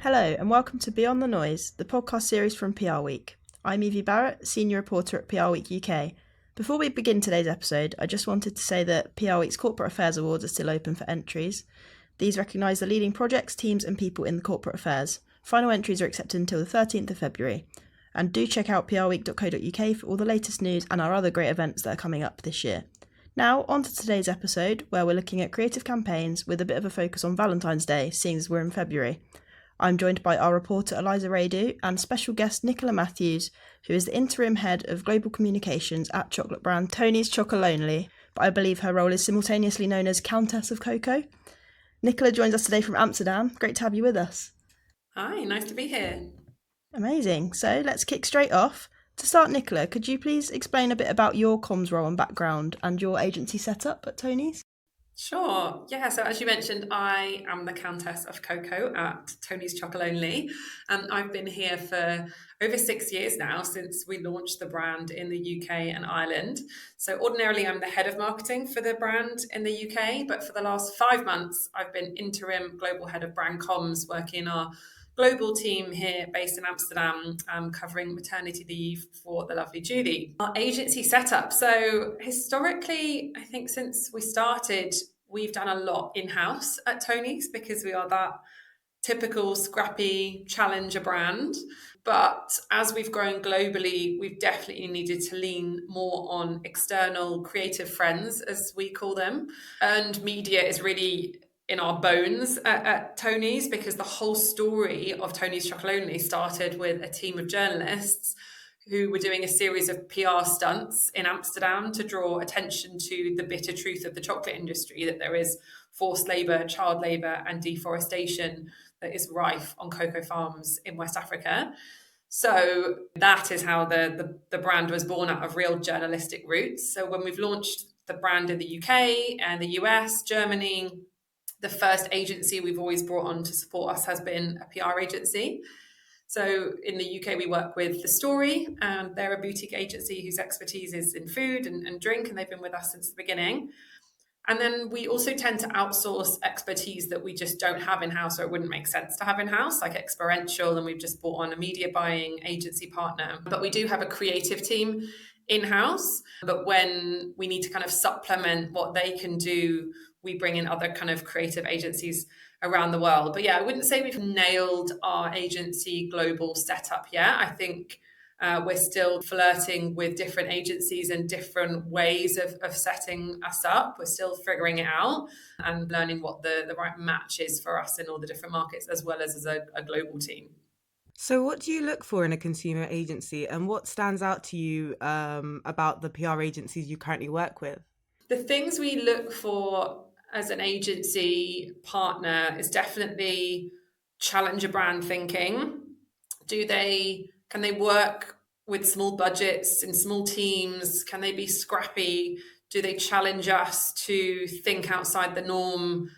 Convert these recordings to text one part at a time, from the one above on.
Hello and welcome to Beyond the Noise, the podcast series from PRWeek. I'm Evie Barrett, Senior Reporter at PRWeek UK. Before we begin today's episode, I just wanted to say that PRWeek's Corporate Affairs Awards are still open for entries. These recognise the leading projects, teams and people in the corporate affairs. Final entries are accepted until the 13th of February. And do check out prweek.co.uk for all the latest news and our other great events that are coming up this year. Now, on to today's episode, where we're looking at creative campaigns with a bit of a focus on Valentine's Day, seeing as we're in February. I'm joined by our reporter Eliza Wiredu and special guest Nicola Matthews, who is the interim head of global communications at chocolate brand Tony's Chocolonely, but I believe her role is simultaneously known as Countess of Cocoa. Nicola joins us today from Amsterdam. Great to have you with us. Hi, nice to be here. Amazing. So let's kick straight off. To start, Nicola, could you please explain a bit about your comms role and background and your agency setup at Tony's? Sure. Yeah, so as you mentioned, I am the Countess of Cocoa at Tony's Chocolonely. I've been here for over 6 years now since we launched the brand in the UK and Ireland. So ordinarily, I'm the head of marketing for the brand in the UK, but for the last 5 months, I've been interim global head of brand comms, working in our global team here based in Amsterdam, covering maternity leave for the lovely Julie. Our agency setup. So historically, I think since we started, we've done a lot in-house at Tony's because we are that typical scrappy challenger brand. But as we've grown globally, we've definitely needed to lean more on external creative friends, as we call them. Earned media is really in our bones at Tony's because the whole story of Tony's Chocolonely started with a team of journalists who were doing a series of PR stunts in Amsterdam to draw attention to the bitter truth of the chocolate industry, that there is forced labour, child labour and deforestation that is rife on cocoa farms in West Africa. So that is how the brand was born out of real journalistic roots. So when we've launched the brand in the UK and the US, Germany, the first agency we've always brought on to support us has been a PR agency. So in the UK, we work with The Story, and they're a boutique agency whose expertise is in food and drink, and they've been with us since the beginning. And then we also tend to outsource expertise that we just don't have in-house, or it wouldn't make sense to have in-house, like experiential, and we've just brought on a media buying agency partner. But we do have a creative team in-house, but when we need to kind of supplement what they can do, we bring in other kind of creative agencies around the world. But yeah, I wouldn't say we've nailed our agency global setup yet. I think we're still flirting with different agencies and different ways of setting us up. We're still figuring it out and learning what the right match is for us in all the different markets, as well as a global team. So what do you look for in a consumer agency, and what stands out to you about the PR agencies you currently work with? The things we look for as an agency partner is definitely challenger brand thinking. Can they work with small budgets and small teams? Can they be scrappy? Do they challenge us to think outside the norm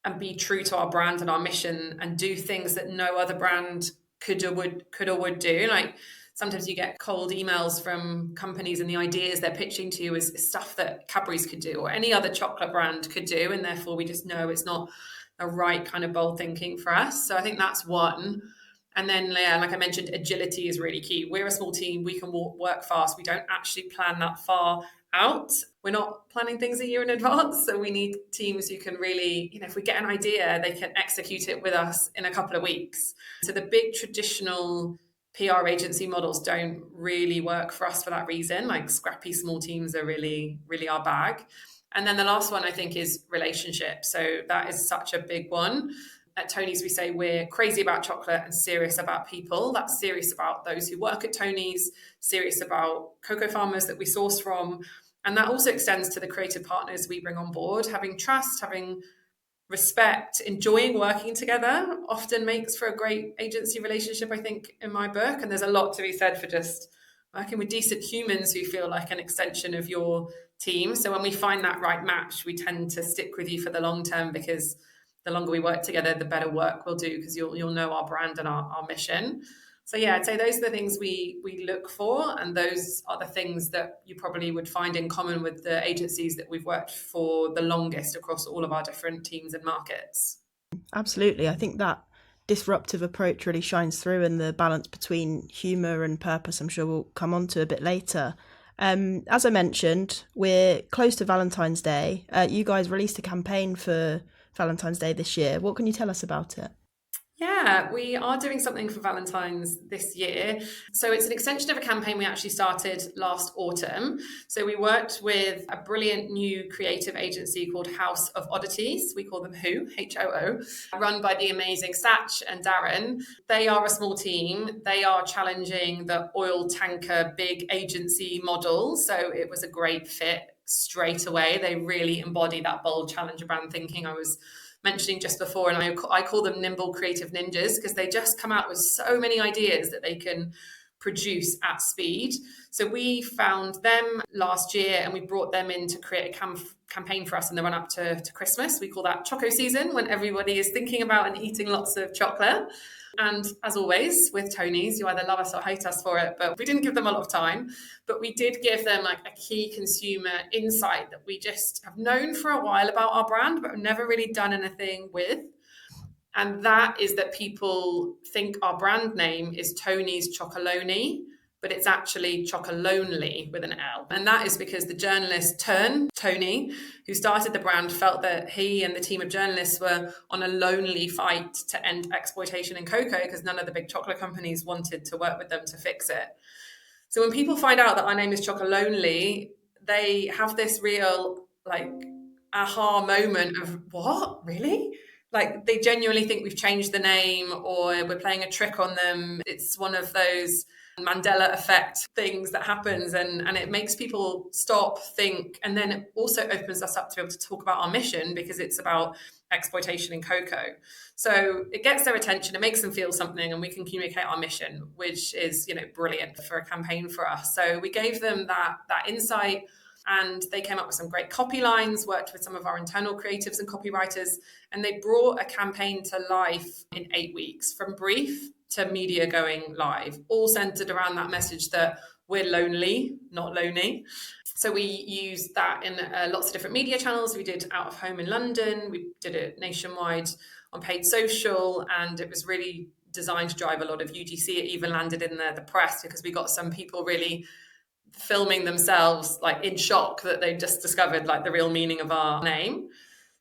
and be true to our brand and our mission and do things that no other brand could or would do? Like sometimes you get cold emails from companies and the ideas they're pitching to you is stuff that Cadbury's could do or any other chocolate brand could do. And therefore we just know it's not the right kind of bold thinking for us. So I think that's one. And then, yeah, like I mentioned, agility is really key. We're a small team. We can work fast. We don't actually plan that far out. We're not planning things a year in advance. So we need teams who can really, if we get an idea, they can execute it with us in a couple of weeks. So the big traditional PR agency models don't really work for us for that reason. Like scrappy small teams are really, really our bag. And then the last one I think is relationships. So that is such a big one. At Tony's, we say we're crazy about chocolate and serious about people. That's serious about those who work at Tony's, serious about cocoa farmers that we source from. And that also extends to the creative partners we bring on board. Having trust, having respect, enjoying working together often makes for a great agency relationship, I think, in my book. And there's a lot to be said for just working with decent humans who feel like an extension of your team. So when we find that right match, we tend to stick with you for the long term because the longer we work together, the better work we'll do because you'll know our brand and our mission. So yeah, I'd say those are the things we look for, and those are the things that you probably would find in common with the agencies that we've worked for the longest across all of our different teams and markets. Absolutely. I think that disruptive approach really shines through, and the balance between humour and purpose, I'm sure we'll come on to a bit later. As I mentioned, we're close to Valentine's Day. You guys released a campaign for Valentine's Day this year. What can you tell us about it? Yeah, we are doing something for Valentine's this year. So it's an extension of a campaign we actually started last autumn. So we worked with a brilliant new creative agency called House of Oddities. We call them Who, H-O-O, run by the amazing Satch and Darren. They are a small team. They are challenging the oil tanker big agency model. So it was a great fit straight away. They really embody that bold challenger brand thinking I was mentioning just before, and I call them nimble creative ninjas because they just come out with so many ideas that they can produce at speed. So we found them last year and we brought them in to create a campaign for us in the run up to Christmas. We call that Choco season, when everybody is thinking about and eating lots of chocolate. And as always, with Tony's, you either love us or hate us for it, but we didn't give them a lot of time. But we did give them like a key consumer insight that we just have known for a while about our brand, but have never really done anything with. And that is that people think our brand name is Tony's Chocolonely, but it's actually Chocolonely with an L. And that is because the journalist Tony, who started the brand, felt that he and the team of journalists were on a lonely fight to end exploitation in cocoa because none of the big chocolate companies wanted to work with them to fix it. So when people find out that our name is Chocolonely, they have this real like aha moment of, what, really? Like they genuinely think we've changed the name or we're playing a trick on them. It's one of those Mandela effect things that happens, and it makes people stop, think, and then it also opens us up to be able to talk about our mission because it's about exploitation in cocoa. So it gets their attention, it makes them feel something, and we can communicate our mission, which is, brilliant for a campaign for us. So we gave them that insight, and they came up with some great copy lines, worked with some of our internal creatives and copywriters, and they brought a campaign to life in 8 weeks, from brief to media going live, all centered around that message that we're lonely, not lonely. So we used that in lots of different media channels. We did out of home in London, we did it nationwide on paid social, and it was really designed to drive a lot of UGC. It even landed in the press because we got some people really filming themselves like in shock that they just discovered like the real meaning of our name.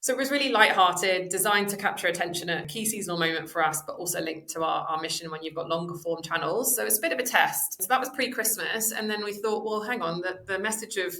So it was really lighthearted, designed to capture attention at a key seasonal moment for us, but also linked to our mission when you've got longer form channels. So it's a bit of a test. So that was pre-Christmas. And then we thought, well, hang on, the message of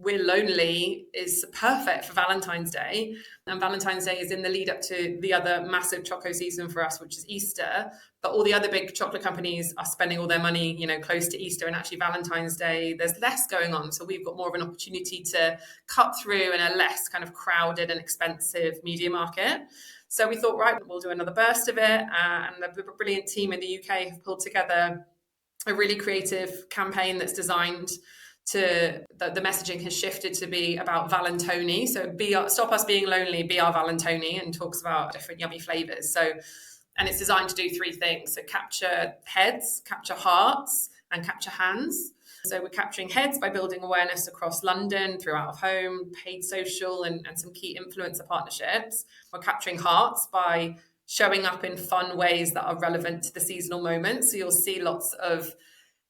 we're lonely is perfect for Valentine's Day. And Valentine's Day is in the lead up to the other massive choco season for us, which is Easter. But all the other big chocolate companies are spending all their money, close to Easter, and actually Valentine's Day, there's less going on. So we've got more of an opportunity to cut through in a less kind of crowded and expensive media market. So we thought, right, we'll do another burst of it. And the brilliant team in the UK have pulled together a really creative campaign that's designed to the messaging has shifted to be about Valentone. So stop us being lonely, be our Valentone, and talks about different yummy flavors. So, and it's designed to do 3 things. So capture heads, capture hearts, and capture hands. So we're capturing heads by building awareness across London through out of home, paid social, and some key influencer partnerships. We're capturing hearts by showing up in fun ways that are relevant to the seasonal moment. So you'll see lots of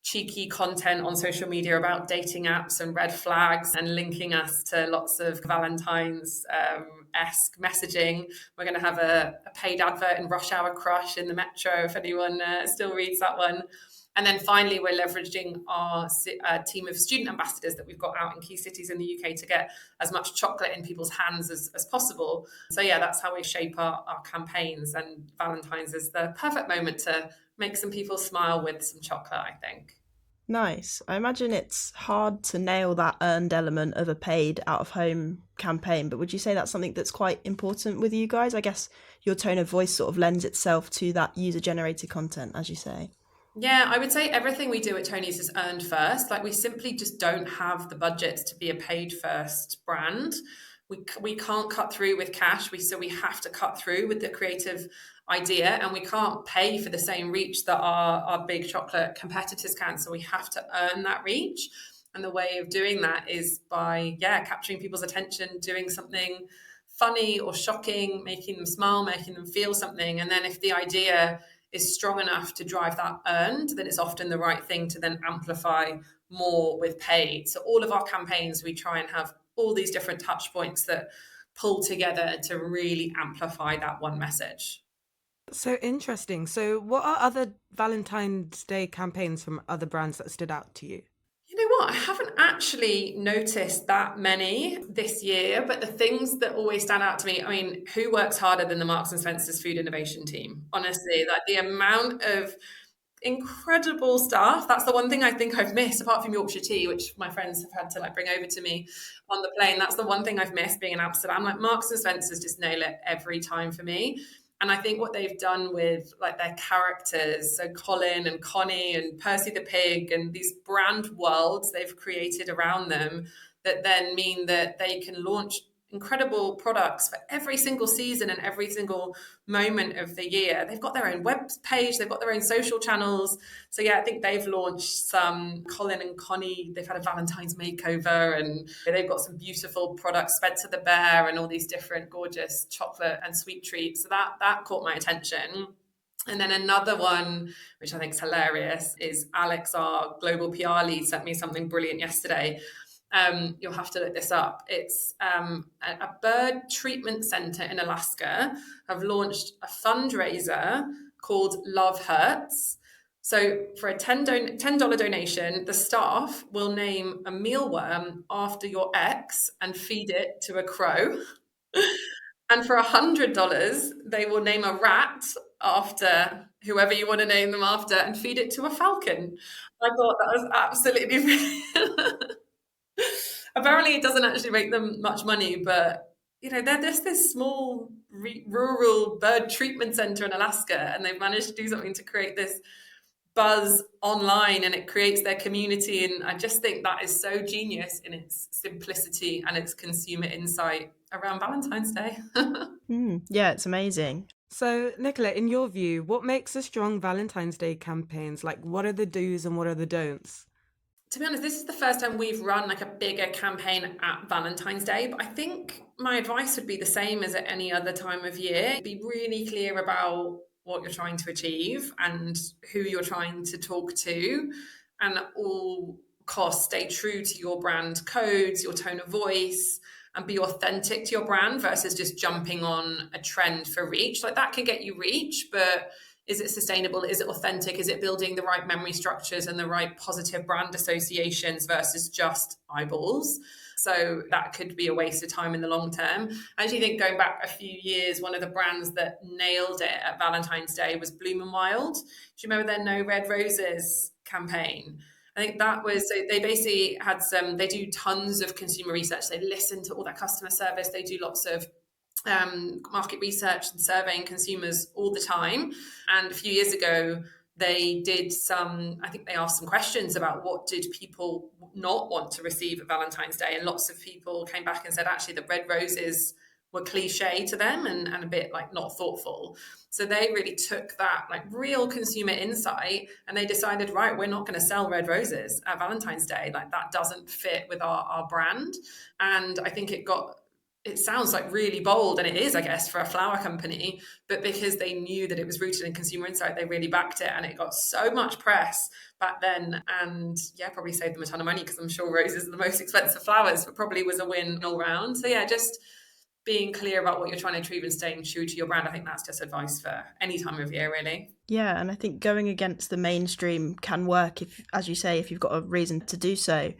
cheeky content on social media about dating apps and red flags and linking us to lots of Valentine's-esque messaging. We're going to have a paid advert in Rush Hour Crush in the Metro, if anyone still reads that one. And then finally, we're leveraging our team of student ambassadors that we've got out in key cities in the UK to get as much chocolate in people's hands as possible. So yeah, that's how we shape our campaigns. And Valentine's is the perfect moment to make some people smile with some chocolate, I think. Nice. I imagine it's hard to nail that earned element of a paid out-of-home campaign, but would you say that's something that's quite important with you guys? I guess your tone of voice sort of lends itself to that user-generated content, as you say. Yeah, I would say everything we do at Tony's is earned first. Like we simply just don't have the budgets to be a paid first brand. We can't cut through with cash. So we have to cut through with the creative idea, and we can't pay for the same reach that our big chocolate competitors can. So we have to earn that reach. And the way of doing that is by, capturing people's attention, doing something funny or shocking, making them smile, making them feel something. And then if the idea is strong enough to drive that earned, then it's often the right thing to then amplify more with paid. So all of our campaigns, we try and have all these different touch points that pull together to really amplify that one message. So interesting. So what are other Valentine's Day campaigns from other brands that stood out to you? You know what? I haven't actually noticed that many this year, but the things that always stand out to me, I mean, who works harder than the Marks and Spencer's food innovation team? Honestly, like the amount of incredible stuff. That's the one thing I think I've missed, apart from Yorkshire tea, which my friends have had to like bring over to me on the plane. That's the one thing I've missed being in Amsterdam. Like Marks and Spencer's just nail it every time for me. And I think what they've done with like their characters, so Colin and Connie and Percy the pig and these brand worlds they've created around them that then mean that they can launch incredible products for every single season and every single moment of the year. They've got their own web page, they've got their own social channels. So yeah, I think they've launched some Colin and Connie, they've had a Valentine's makeover and they've got some beautiful products, Spencer the Bear and all these different gorgeous chocolate and sweet treats. So that caught my attention. And then another one, which I think is hilarious, is Alex, our global PR lead, sent me something brilliant yesterday. You'll have to look this up. It's a bird treatment center in Alaska have launched a fundraiser called Love Hurts. So for a $10 donation, the staff will name a mealworm after your ex and feed it to a crow. And for $100, they will name a rat after whoever you want to name them after and feed it to a falcon. I thought that was absolutely brilliant. Apparently it doesn't actually make them much money, but they're just this small rural bird treatment center in Alaska, and they've managed to do something to create this buzz online, and it creates their community. And I just think that is so genius in its simplicity and its consumer insight around Valentine's Day. Yeah, it's amazing. So, Nicola, in your view, what makes a strong Valentine's Day campaigns? Like, what are the do's and what are the don'ts? To be honest, this is the first time we've run like a bigger campaign at Valentine's Day, but I think my advice would be the same as at any other time of year. Be really clear about what you're trying to achieve and who you're trying to talk to, and at all costs stay true to your brand codes, your tone of voice, and be authentic to your brand versus just jumping on a trend for reach. Like that can get you reach, but is it sustainable? Is it authentic? Is it building the right memory structures and the right positive brand associations versus just eyeballs? So that could be a waste of time in the long term. I actually think going back a few years, one of the brands that nailed it at Valentine's Day was Bloom and Wild. Do you remember their No Red Roses campaign? I think that was, so they basically had they do tons of consumer research. They listen to all their customer service. They do lots of market research and surveying consumers all the time. And a few years ago, they did I think they asked some questions about what did people not want to receive at Valentine's Day. And lots of people came back and said, actually, the red roses were cliche to them and a bit like not thoughtful. So they really took that like real consumer insight and they decided, right, we're not going to sell red roses at Valentine's Day. Like that doesn't fit with our brand. And I think it sounds like really bold, and it is, I guess, for a flower company, but because they knew that it was rooted in consumer insight, they really backed it, and it got so much press back then, and yeah, probably saved them a ton of money because I'm sure roses are the most expensive flowers, but probably was a win all round. So yeah, just being clear about what you're trying to achieve and staying true to your brand. I think that's just advice for any time of year, really. Yeah, and I think going against the mainstream can work if, as you say, if you've got a reason to do so.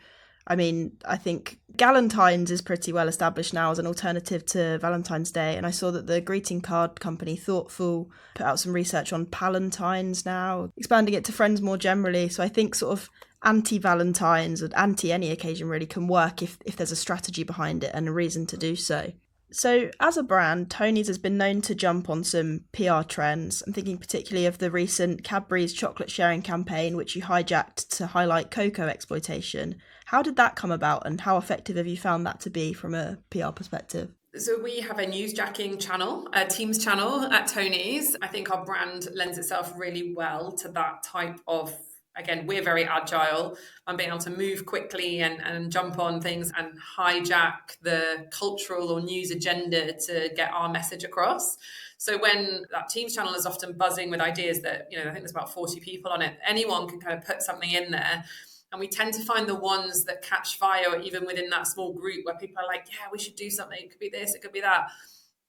I mean, I think Galentine's is pretty well established now as an alternative to Valentine's Day. And I saw that the greeting card company Thoughtful put out some research on Palentine's now, expanding it to friends more generally. So I think sort of anti-Valentine's and anti-any occasion really can work if there's a strategy behind it and a reason to do so. So as a brand, Tony's has been known to jump on some PR trends. I'm thinking particularly of the recent Cadbury's chocolate sharing campaign, which you hijacked to highlight cocoa exploitation. How did that come about and how effective have you found that to be from a PR perspective? So we have a newsjacking channel, a Teams channel at Tony's. I think our brand lends itself really well to that type of again, we're very agile on being able to move quickly and jump on things and hijack the cultural or news agenda to get our message across. So when that Teams channel is often buzzing with ideas that, I think there's about 40 people on it, anyone can kind of put something in there. And we tend to find the ones that catch fire, even within that small group where people are like, yeah, we should do something. It could be this, it could be that.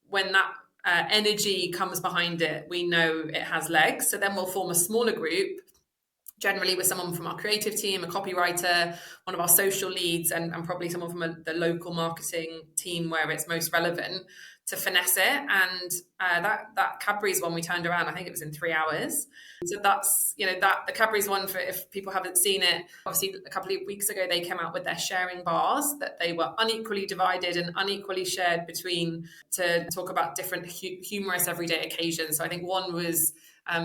When that energy comes behind it, we know it has legs. So then we'll form a smaller group, generally with someone from our creative team, a copywriter, one of our social leads, and probably someone from the local marketing team where it's most relevant to finesse it. And that Cadbury's one we turned around, I think it was in 3 hours. So that's, that the Cadbury's one, for if people haven't seen it, obviously a couple of weeks ago, they came out with their sharing bars that they were unequally divided and unequally shared between, to talk about different humorous everyday occasions. So I think one was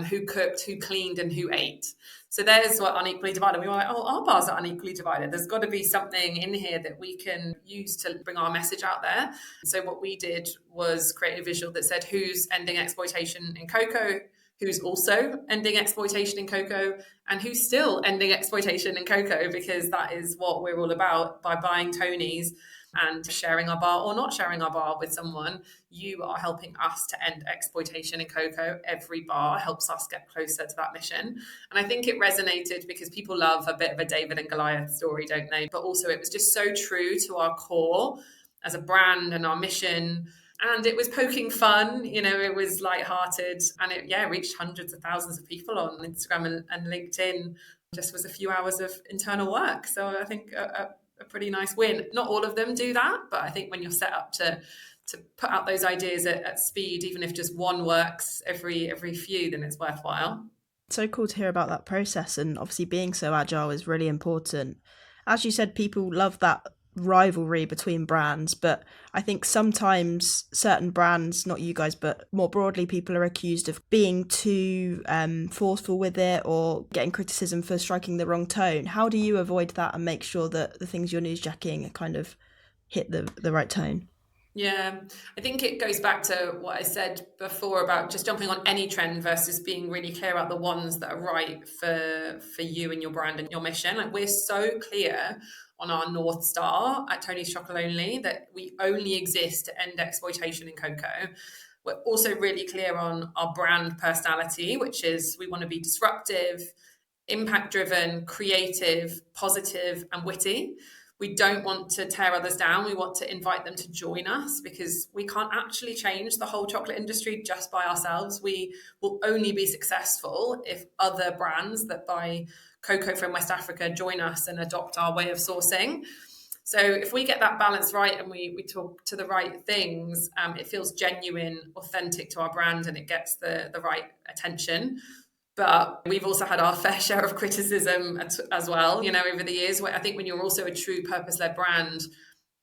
who cooked, who cleaned, and who ate. So there's what unequally divided. We were like, our bars are unequally divided. There's got to be something in here that we can use to bring our message out there. So what we did was create a visual that said who's ending exploitation in cocoa, who's also ending exploitation in cocoa, and who's still ending exploitation in cocoa, because that is what we're all about. By buying Tony's and sharing our bar or not sharing our bar with someone, you are helping us to end exploitation in cocoa. Every bar helps us get closer to that mission. And I think it resonated because people love a bit of a David and Goliath story, don't they? But also it was just so true to our core as a brand and our mission. And it was poking fun, it was lighthearted, and it reached hundreds of thousands of people on Instagram and LinkedIn. Just was a few hours of internal work. So I think a pretty nice win. Not all of them do that, but I think when you're set up to put out those ideas at speed, even if just one works every few, then it's worthwhile. So cool to hear about that process, and obviously being so agile is really important. As you said, people love that rivalry between brands, but I think sometimes certain brands, not you guys, but more broadly, people are accused of being too forceful with it or getting criticism for striking the wrong tone. How do you avoid that and make sure that the things you're newsjacking kind of hit the right tone? Yeah, I think it goes back to what I said before about just jumping on any trend versus being really clear about the ones that are right for you and your brand and your mission. Like, we're so clear on our North Star at Tony's Chocolonely that we only exist to end exploitation in cocoa. We're also really clear on our brand personality, which is we want to be disruptive, impact-driven, creative, positive, and witty. We don't want to tear others down. We want to invite them to join us, because we can't actually change the whole chocolate industry just by ourselves. We will only be successful if other brands that buy cocoa from West Africa join us and adopt our way of sourcing. So if we get that balance right and we talk to the right things, it feels genuine, authentic to our brand, and it gets the right attention. But we've also had our fair share of criticism as well, over the years. I think when you're also a true purpose-led brand,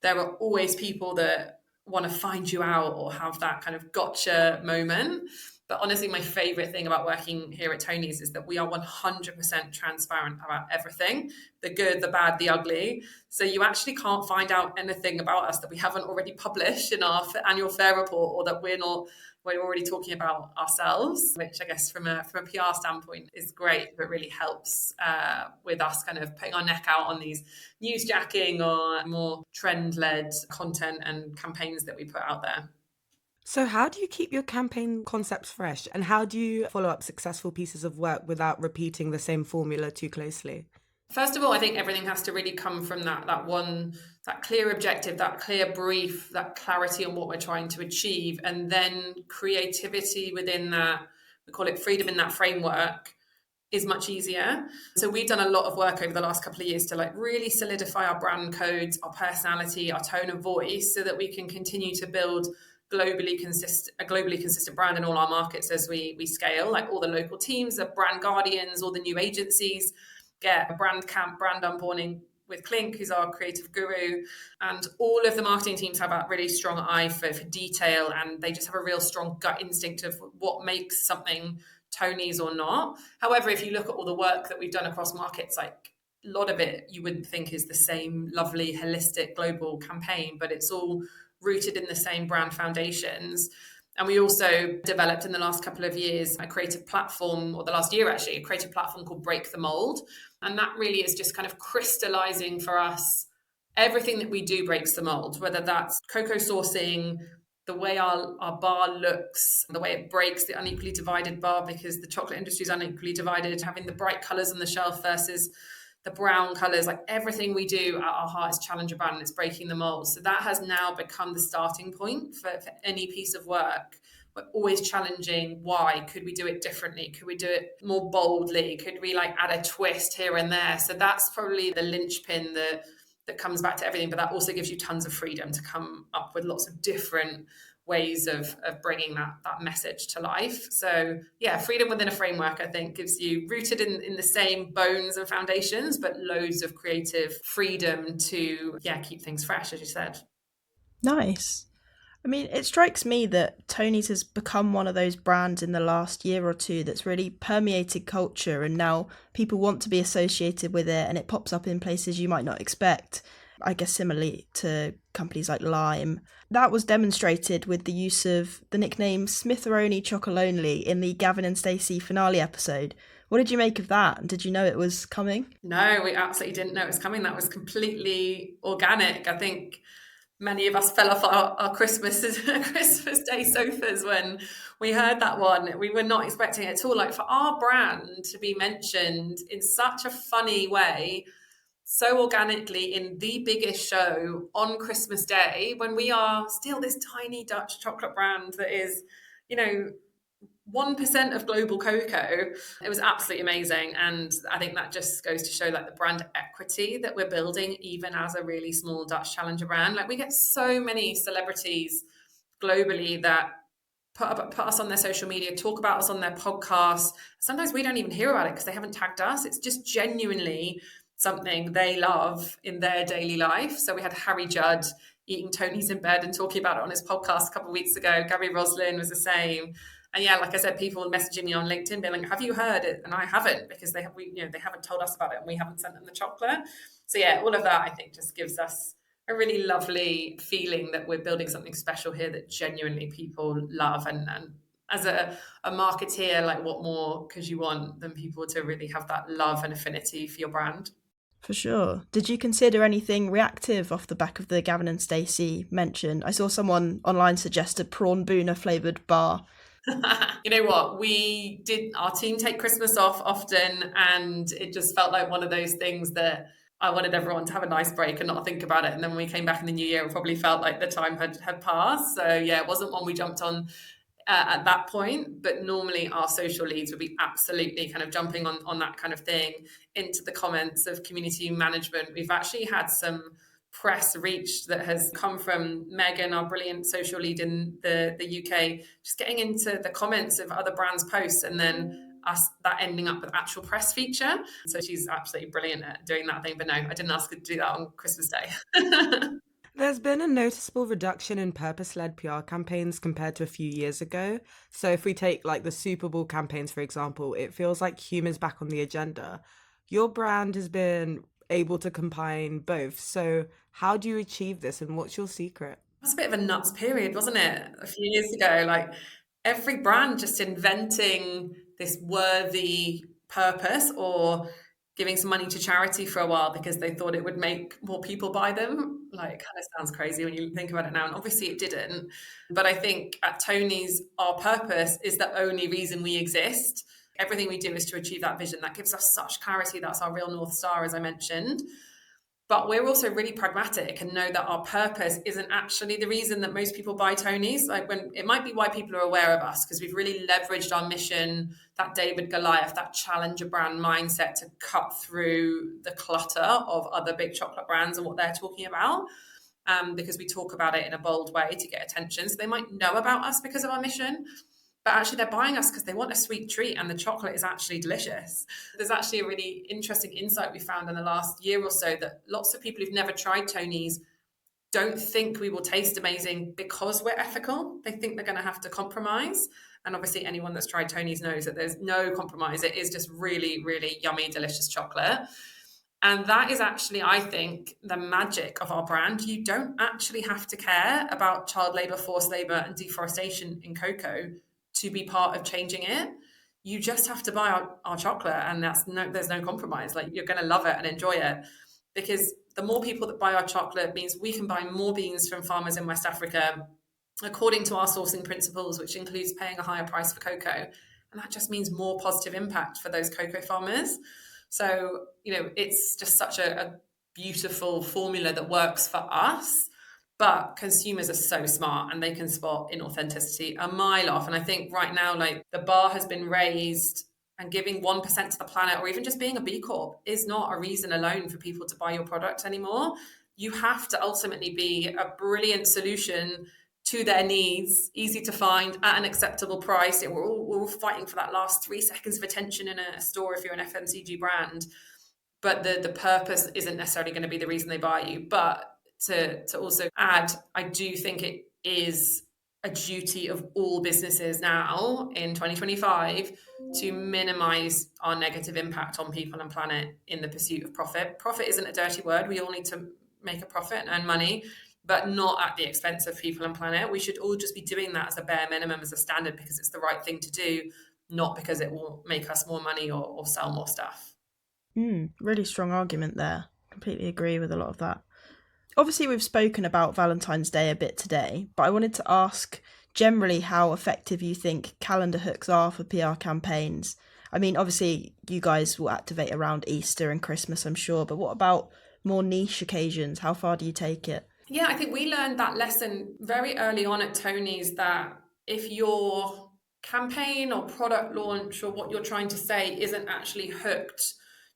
there are always people that want to find you out or have that kind of gotcha moment. But honestly, my favorite thing about working here at Tony's is that we are 100% transparent about everything, the good, the bad, the ugly. So you actually can't find out anything about us that we haven't already published in our annual fair report, or that we're already talking about ourselves, which I guess from a PR standpoint is great, but really helps with us kind of putting our neck out on these newsjacking or more trend-led content and campaigns that we put out there. So how do you keep your campaign concepts fresh, and how do you follow up successful pieces of work without repeating the same formula too closely? First of all, I think everything has to really come from that clear objective, that clear brief, that clarity on what we're trying to achieve, and then creativity within that. We call it freedom in that framework, is much easier. So we've done a lot of work over the last couple of years to really solidify our brand codes, our personality, our tone of voice, so that we can continue to build a globally consistent brand in all our markets as we scale. Like, all the local teams, the brand guardians, all the new agencies get a brand camp, brand unborning with Clink, who's our creative guru. And all of the marketing teams have a really strong eye for detail, and they just have a real strong gut instinct of what makes something Tony's or not. However, if you look at all the work that we've done across markets, like, a lot of it you wouldn't think is the same lovely, holistic, global campaign, but it's all rooted in the same brand foundations. And we also developed in the last couple of years a creative platform, or the last year actually, a creative platform called Break the Mold. And that really is just kind of crystallizing for us everything that we do breaks the mold, whether that's cocoa sourcing, the way our bar looks, the way it breaks the unequally divided bar, because the chocolate industry is unequally divided, having the bright colors on the shelf versus the brown colors, like everything we do at our heart is challenger brand and it's breaking the mold. So that has now become the starting point for any piece of work. We're always challenging, why could we do it differently? Could we do it more boldly? Could we add a twist here and there? So that's probably the linchpin that comes back to everything, but that also gives you tons of freedom to come up with lots of different ways of bringing that message to life. So yeah, freedom within a framework, I think, gives you rooted in the same bones and foundations, but loads of creative freedom to keep things fresh, as you said. Nice. I mean, it strikes me that Tony's has become one of those brands in the last year or two that's really permeated culture, and now people want to be associated with it, and it pops up in places you might not expect. I guess similarly to companies like Lime. That was demonstrated with the use of the nickname Smitheroni Chocolonely in the Gavin and Stacey finale episode. What did you make of that? And did you know it was coming? No, we absolutely didn't know it was coming. That was completely organic. I think many of us fell off our Christmas Day sofas when we heard that one. We were not expecting it at all. For our brand to be mentioned in such a funny way, so organically in the biggest show on Christmas Day, when we are still this tiny Dutch chocolate brand that is, 1% of global cocoa. It was absolutely amazing. And I think that just goes to show the brand equity that we're building, even as a really small Dutch challenger brand. We get so many celebrities globally that put us on their social media, talk about us on their podcasts. Sometimes we don't even hear about it because they haven't tagged us. It's just genuinely something they love in their daily life. So we had Harry Judd eating Tony's in bed and talking about it on his podcast a couple of weeks ago. Gabby Roslin was the same. And yeah, like I said, people messaging me on LinkedIn being like, have you heard it? And I haven't, because they haven't told us about it and we haven't sent them the chocolate. So yeah, all of that I think just gives us a really lovely feeling that we're building something special here that genuinely people love. And as a marketeer, what more could you want than people to really have that love and affinity for your brand? For sure. Did you consider anything reactive off the back of the Gavin and Stacey mention? I saw someone online suggest a prawn boona flavoured bar. You know what? Our team take Christmas off often, and it just felt like one of those things that I wanted everyone to have a nice break and not think about it. And then when we came back in the new year, it probably felt like the time had passed. So yeah, it wasn't one we jumped on at that point, but normally our social leads would be absolutely kind of jumping on that kind of thing into the comments of community management. We've actually had some press reach that has come from Megan, our brilliant social lead in the UK, just getting into the comments of other brands' posts and then us that ending up with actual press feature. So she's absolutely brilliant at doing that thing. But no, I didn't ask her to do that on Christmas Day. There's been a noticeable reduction in purpose-led PR campaigns compared to a few years ago. So if we take the Super Bowl campaigns, for example, it feels like humor's back on the agenda. Your brand has been able to combine both. So how do you achieve this and what's your secret? That's a bit of a nuts period, wasn't it? A few years ago, every brand just inventing this worthy purpose or giving some money to charity for a while because they thought it would make more people buy them. Kind of sounds crazy when you think about it now. And obviously it didn't. But I think at Tony's, our purpose is the only reason we exist. Everything we do is to achieve that vision. That gives us such clarity. That's our real North Star, as I mentioned. But we're also really pragmatic and know that our purpose isn't actually the reason that most people buy Tony's. When it might be why people are aware of us, because we've really leveraged our mission, that David Goliath, that challenger brand mindset to cut through the clutter of other big chocolate brands and what they're talking about. Because we talk about it in a bold way to get attention. So they might know about us because of our mission, but actually they're buying us because they want a sweet treat and the chocolate is actually delicious. There's actually a really interesting insight we found in the last year or so that lots of people who've never tried Tony's don't think we will taste amazing because we're ethical. They think they're going to have to compromise. And obviously anyone that's tried Tony's knows that there's no compromise. It is just really, really yummy, delicious chocolate. And that is actually, I think, the magic of our brand. You don't actually have to care about child labour, forced labour and deforestation in cocoa to be part of changing it. You just have to buy our chocolate, and there's no compromise. Like, you're going to love it and enjoy it, because the more people that buy our chocolate means we can buy more beans from farmers in West Africa according to our sourcing principles, which includes paying a higher price for cocoa. And that just means more positive impact for those cocoa farmers. So, it's just such a beautiful formula that works for us. But consumers are so smart, and they can spot inauthenticity a mile off. And I think right now, like, the bar has been raised, and giving 1% to the planet, or even just being a B Corp, is not a reason alone for people to buy your product anymore. You have to ultimately be a brilliant solution to their needs, easy to find at an acceptable price. We're all fighting for that last 3 seconds of attention in a store if you're an FMCG brand. But the purpose isn't necessarily going to be the reason they buy you. But to also add, I do think it is a duty of all businesses now in 2025 to minimize our negative impact on people and planet in the pursuit of profit. Profit isn't a dirty word. We all need to make a profit and earn money, but not at the expense of people and planet. We should all just be doing that as a bare minimum, as a standard, because it's the right thing to do, not because it will make us more money or sell more stuff. Really strong argument there. Completely agree with a lot of that. Obviously, we've spoken about Valentine's Day a bit today, but I wanted to ask generally how effective you think calendar hooks are for PR campaigns. I mean, obviously, you guys will activate around Easter and Christmas, I'm sure, but what about more niche occasions? How far do you take it? Yeah, I think we learned that lesson very early on at Tony's, that if your campaign or product launch or what you're trying to say isn't actually hooked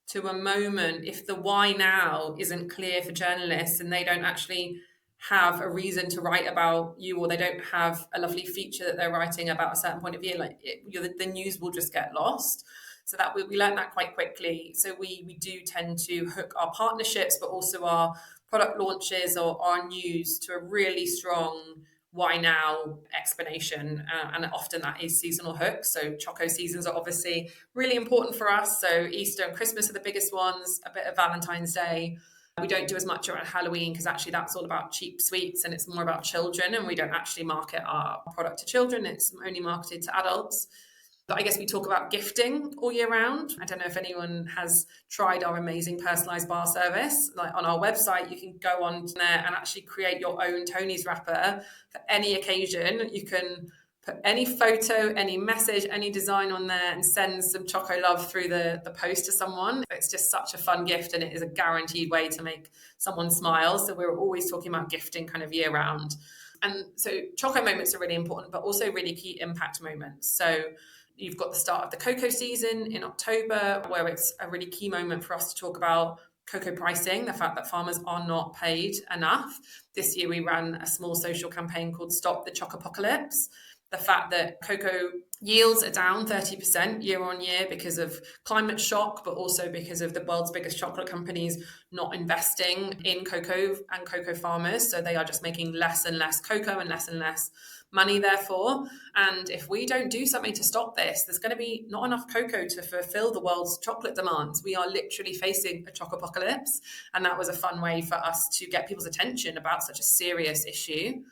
to a moment, if the why now isn't clear for journalists and they don't actually have a reason to write about you, or they don't have a lovely feature that they're writing about a certain point of view, the news will just get lost. So that we learned that quite quickly. So we do tend to hook our partnerships, but also our product launches or our news to a really strong why now explanation, and often that is seasonal hooks. So choco seasons are obviously really important for us. So Easter and Christmas are the biggest ones, a bit of Valentine's Day. We don't do as much around Halloween because actually that's all about cheap sweets and it's more about children, and we don't actually market our product to children. It's only marketed to adults. But I guess we talk about gifting all year round. I don't know if anyone has tried our amazing personalized bar service. Like, on our website, you can go on there and actually create your own Tony's wrapper for any occasion. You can put any photo, any message, any design on there and send some choco love through the post to someone. It's just such a fun gift, and it is a guaranteed way to make someone smile. So we're always talking about gifting kind of year round. And so choco moments are really important, but also really key impact moments. So you've got the start of the cocoa season in October, where it's a really key moment for us to talk about cocoa pricing, the fact that farmers are not paid enough. This year we ran a small social campaign called Stop the Chocopocalypse. The fact that cocoa yields are down 30% year on year because of climate shock, but also because of the world's biggest chocolate companies not investing in cocoa and cocoa farmers. So they are just making less and less cocoa and less money, therefore. And if we don't do something to stop this, there's going to be not enough cocoa to fulfill the world's chocolate demands. We are literally facing a chocopocalypse. And that was a fun way for us to get people's attention about such a serious issue.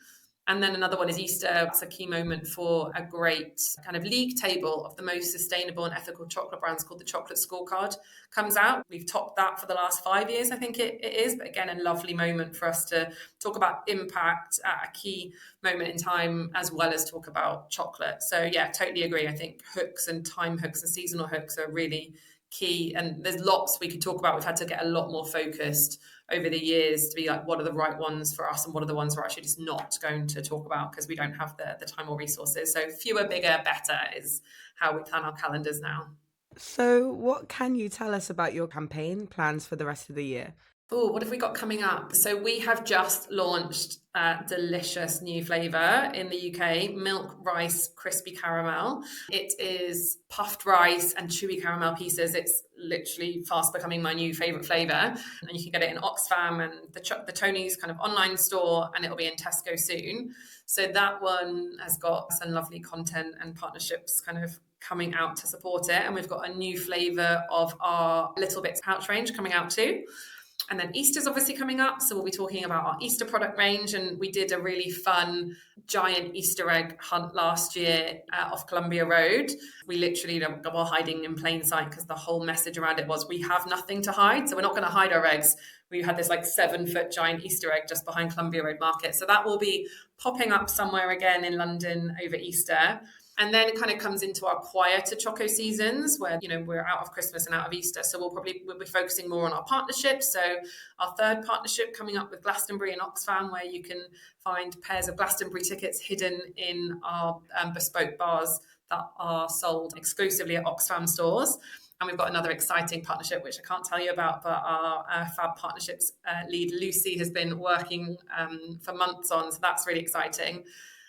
And then another one is Easter. It's a key moment for a great kind of league table of the most sustainable and ethical chocolate brands called the Chocolate Scorecard comes out. We've topped that for the last 5 years, I think it is. But again, a lovely moment for us to talk about impact at a key moment in time, as well as talk about chocolate. So yeah, totally agree. I think hooks and time hooks and seasonal hooks are really key. And there's lots we could talk about. We've had to get a lot more focused over the years to be like, what are the right ones for us and what are the ones we're actually just not going to talk about because we don't have the time or resources. So fewer, bigger, better is how we plan our calendars now. So what can you tell us about your campaign plans for the rest of the year? Oh, what have we got coming up? So we have just launched a delicious new flavour in the UK, milk rice crispy caramel. It is puffed rice and chewy caramel pieces. It's literally fast becoming my new favourite flavour. And you can get it in Oxfam and the Tony's kind of online store, and it'll be in Tesco soon. So that one has got some lovely content and partnerships kind of coming out to support it. And we've got a new flavour of our Little Bits pouch range coming out too. And then Easter's obviously coming up, so we'll be talking about our Easter product range. And we did a really fun giant Easter egg hunt last year off Columbia Road. We literally were hiding in plain sight because the whole message around it was we have nothing to hide, so we're not going to hide our eggs. We had this 7-foot giant Easter egg just behind Columbia Road Market. So that will be popping up somewhere again in London over Easter. And then it kind of comes into our quieter Choco seasons where, we're out of Christmas and out of Easter. So we'll be focusing more on our partnerships. So our third partnership coming up with Glastonbury and Oxfam, where you can find pairs of Glastonbury tickets hidden in our bespoke bars that are sold exclusively at Oxfam stores. And we've got another exciting partnership, which I can't tell you about, but our Fab Partnerships lead, Lucy, has been working for months on. So that's really exciting.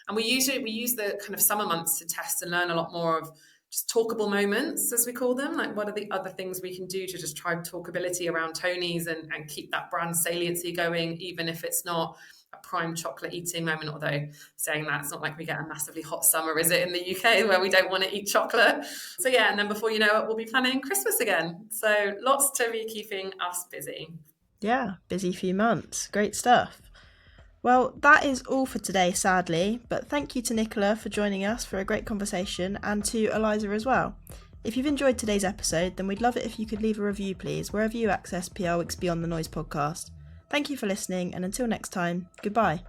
And we use the kind of summer months to test and learn a lot more of just talkable moments, as we call them. Like, what are the other things we can do to just try talkability around Tony's and keep that brand saliency going, even if it's not a prime chocolate eating moment. Although saying that, it's not like we get a massively hot summer, is it, in the UK, where we don't want to eat chocolate? So yeah, and then before you know it, we'll be planning Christmas again. So lots to be keeping us busy. Yeah, busy few months. Great stuff. Well, that is all for today, sadly, but thank you to Nicola for joining us for a great conversation, and to Eliza as well. If you've enjoyed today's episode, then we'd love it if you could leave a review, please, wherever you access PRWeek's Beyond the Noise podcast. Thank you for listening, and until next time, goodbye.